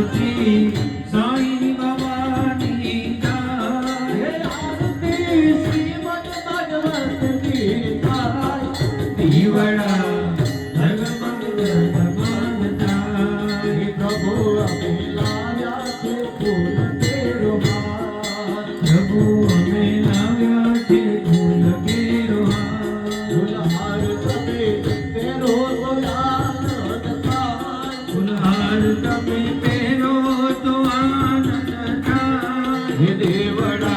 आरती साईं भवानी जय आरती श्रीमद भगवत गीता दीवड़ा जगमग जगमगता हे प्रभु अमे लाव्या छे फूल केरो हार प्रभु अमे लाव्या छे फूल केरो हार તમે તેરો આનંદ થાય ફૂલહાર તમે તેરો તો આનંદ થાય હે દેવડા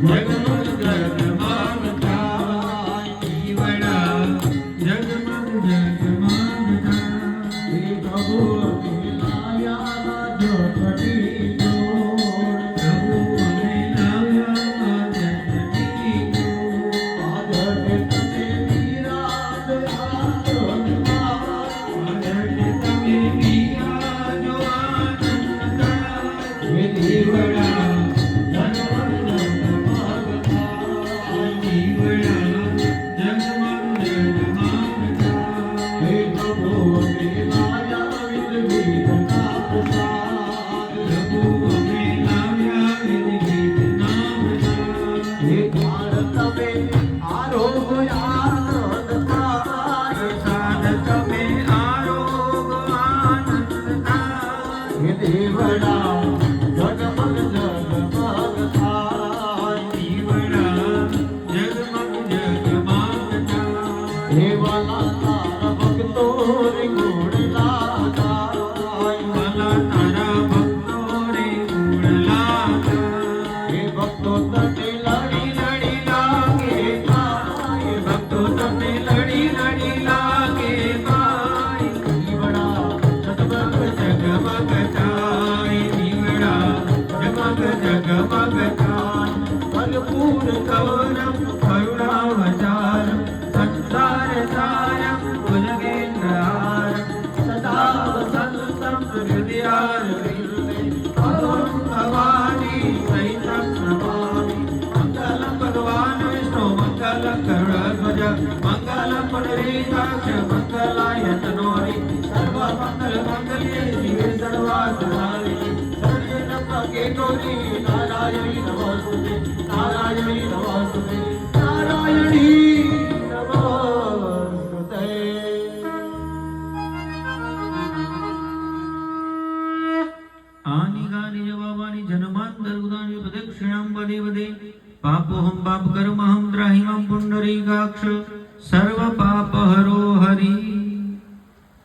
જગમગ જગમગ થાય દીવડા જગમગ જગમગ થાય હે પ્રભુ અમે લાવ્યા જોતડી જોડ પ્રભુ અમે લાવ્યા જોતડી જોડ આગળ તમે વિરાજ नारायणी नमोस्तुते नारायणी नमोस्तुते नारायणी नमोस्तुते आनी गानी जवाबानी जन्मांतर उदानी प्रदक्षिणां वदे वदे पापोहं पापकर्महं त्राहिमां पुंडरीकाक्ष सर्व पापहरो हरि